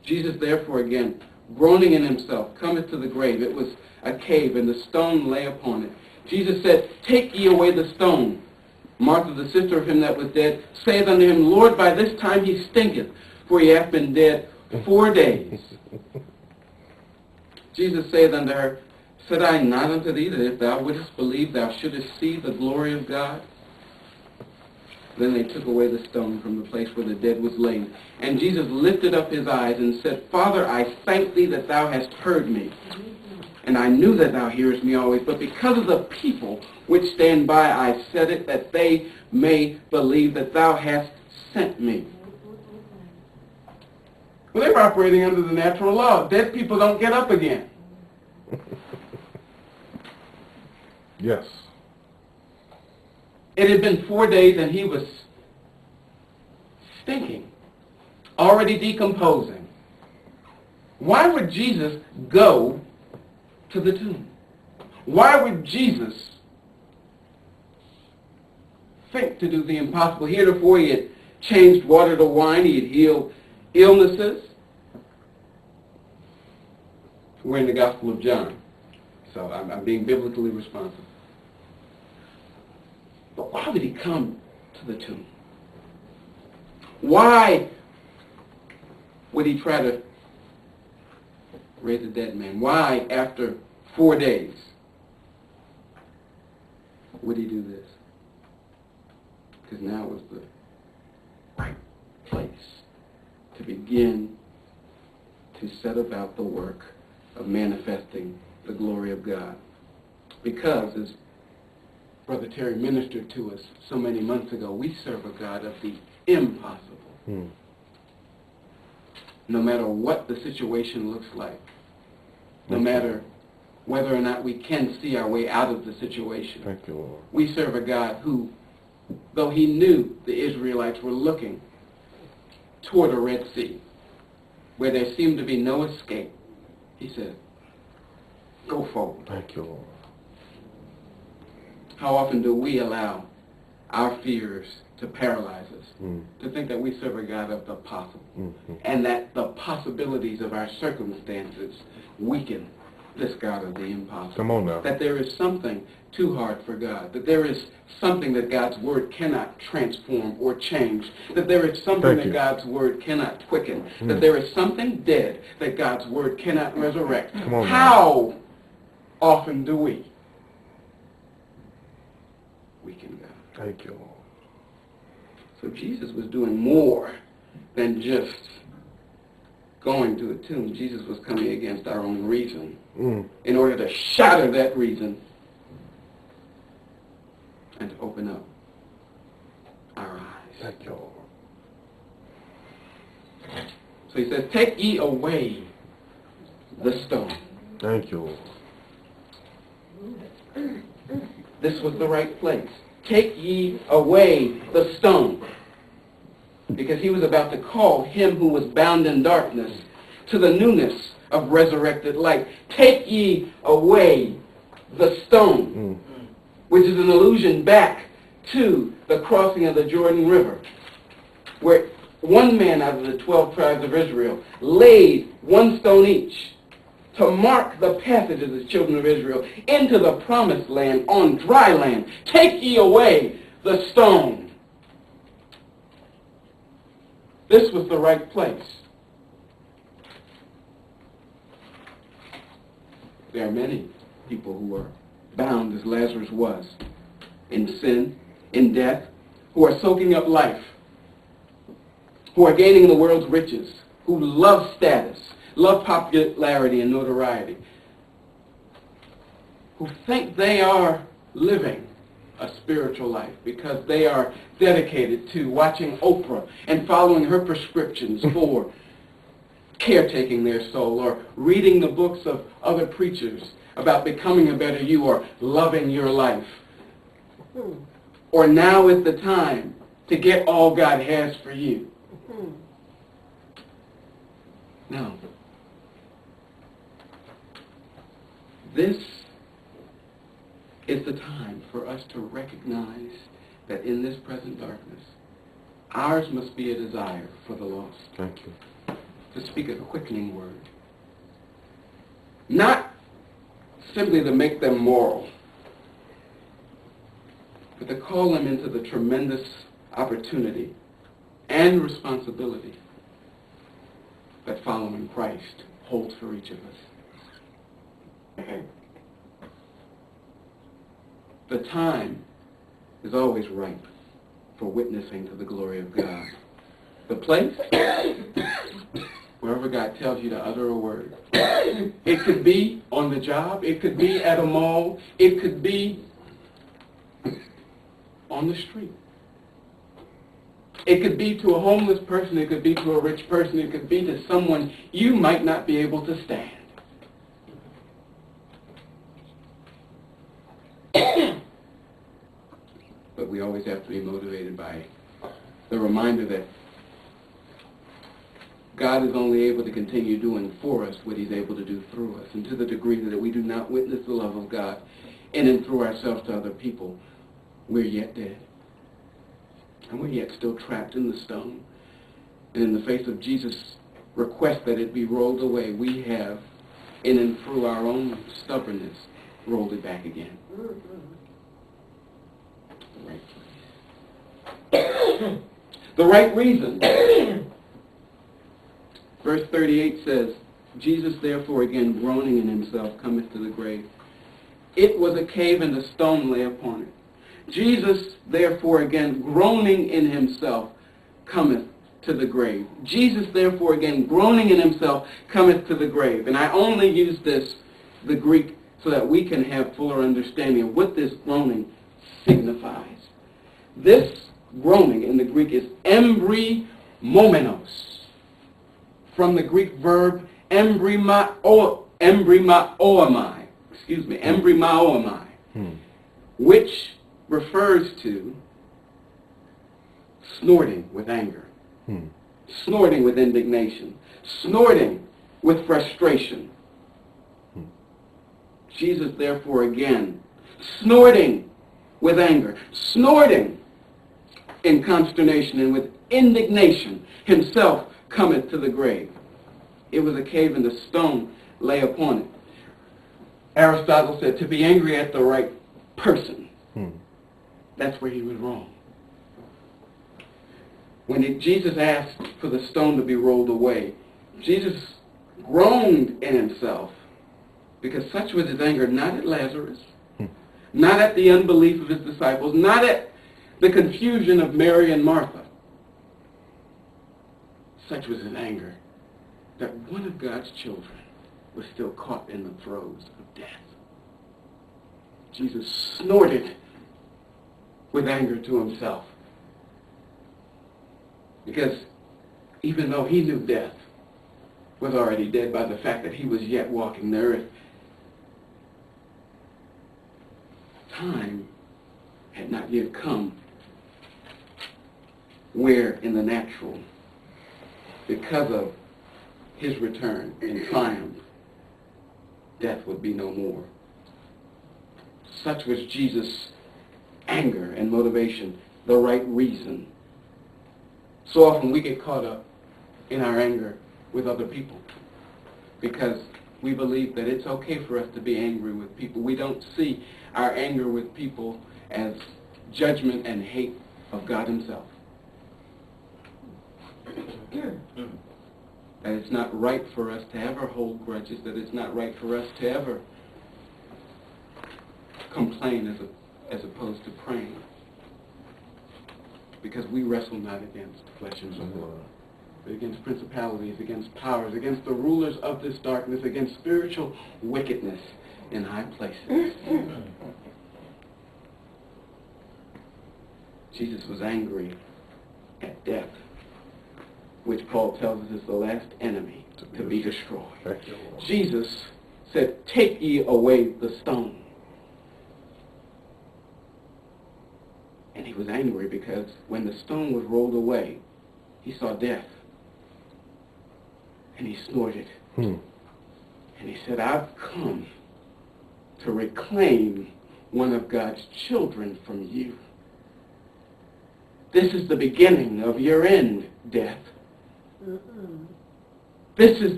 Jesus therefore again, groaning in himself, cometh to the grave. It was a cave, and the stone lay upon it. Jesus said, Take ye away the stone. Martha, the sister of him that was dead, saith unto him, Lord, by this time he stinketh, for he hath been dead 4 days. Jesus saith unto her, Said I not unto thee that if thou wouldest believe, thou shouldest see the glory of God? Then they took away the stone from the place where the dead was laid. And Jesus lifted up his eyes and said, Father, I thank thee that thou hast heard me. And I knew that thou hearest me always, but because of the people which stand by, I said it, that they may believe that thou hast sent me. Well, they were operating under the natural law. Dead people don't get up again. Yes. It had been 4 days and he was stinking, already decomposing. Why would Jesus go to the tomb? Why would Jesus think to do the impossible? Heretofore he had changed water to wine. He had healed illnesses. We're in the Gospel of John, so I'm being biblically responsible. But why would he come to the tomb? Why would he try to raise a dead man? Why, after 4 days, would he do this? Because now was the right place to begin to set about the work of manifesting the glory of God. Because, as Brother Terry ministered to us so many months ago, we serve a God of the impossible. No matter what the situation looks like, no matter whether or not we can see our way out of the situation. Thank you, Lord. We serve a God who, though he knew the Israelites were looking toward a Red Sea, where there seemed to be no escape, he said, go forward. Thank you, Lord. How often do we allow our fears to paralyze us, to think that we serve a God of the possible, and that the possibilities of our circumstances weaken this God of the impossible? Come on now. That there is something too hard for God, that there is something that God's Word cannot transform or change, that there is something that God's Word cannot quicken, that there is something dead that God's Word cannot resurrect. Come on now. How often do we weaken God? Thank you, Lord. So Jesus was doing more than just going to a tomb. Jesus was coming against our own reason in order to shatter that reason and to open up our eyes. Thank you, Lord. So he says, take ye away the stone. Thank you, Lord. This was the right place. Take ye away the stone. Because he was about to call him who was bound in darkness to the newness of resurrected light. Take ye away the stone, which is an allusion back to the crossing of the Jordan River, where one man out of the 12 tribes of Israel laid one stone each to mark the passage of the children of Israel into the promised land on dry land. Take ye away the stone. This was the right place. There are many people who are bound, as Lazarus was, in sin, in death, who are soaking up life, who are gaining the world's riches, who love status, love popularity and notoriety, who think they are living a spiritual life because they are dedicated to watching Oprah and following her prescriptions for caretaking their soul, or reading the books of other preachers about becoming a better you or loving your life. Or now is the time to get all God has for you. No. This is the time for us to recognize that in this present darkness, ours must be a desire for the lost. Thank you. to speak a quickening word. Not simply to make them moral, but to call them into the tremendous opportunity and responsibility that following Christ holds for each of us. The time is always ripe for witnessing to the glory of God. The place, wherever God tells you to utter a word. It could be on the job. It could be at a mall. It could be on the street. It could be to a homeless person. It could be to a rich person. It could be to someone you might not be able to stand. But we always have to be motivated by the reminder that God is only able to continue doing for us what he's able to do through us. And to the degree that we do not witness the love of God in and through ourselves to other people, we're yet dead. And we're yet still trapped in the stone. And in the face of Jesus' request that it be rolled away, we have, in and through our own stubbornness, rolled it back again. The right place. The right reason. Verse 38 says, Jesus therefore again groaning in himself cometh to the grave. It was a cave and a stone lay upon it. Jesus therefore again groaning in himself cometh to the grave. Jesus therefore again groaning in himself cometh to the grave. And I only use the Greek, so that we can have fuller understanding of what this groaning signifies. This groaning in the Greek is embrymomenos, from the Greek verb embrymaomai, which refers to snorting with anger, snorting with indignation, snorting with frustration. Jesus, therefore, again, snorting with anger, snorting in consternation and with indignation, himself cometh to the grave. It was a cave and the stone lay upon it. Aristotle said to be angry at the right person. That's where he was wrong. When Jesus asked for the stone to be rolled away, Jesus groaned in himself, because such was his anger, not at Lazarus, not at the unbelief of his disciples, not at the confusion of Mary and Martha. Such was his anger that one of God's children was still caught in the throes of death. Jesus snorted with anger to himself, because even though he knew death was already dead by the fact that he was yet walking the earth, time had not yet come where in the natural, because of his return in triumph, death would be no more. Such was Jesus' anger and motivation, the right reason. So often we get caught up in our anger with other people because we believe that it's okay for us to be angry with people. We don't see our anger with people as judgment and hate of God himself. That it's not right for us to ever hold grudges, that it's not right for us to ever complain as opposed to praying. Because we wrestle not against flesh and blood, but against principalities, against powers, against the rulers of this darkness, against spiritual wickedness in high places. Jesus was angry at death, which Paul tells us is the last enemy to be destroyed. Jesus said, "Take ye away the stone." And he was angry because when the stone was rolled away, he saw death. And he snorted. And he said, "I've come to reclaim one of God's children from you. This is the beginning of your end, death. This is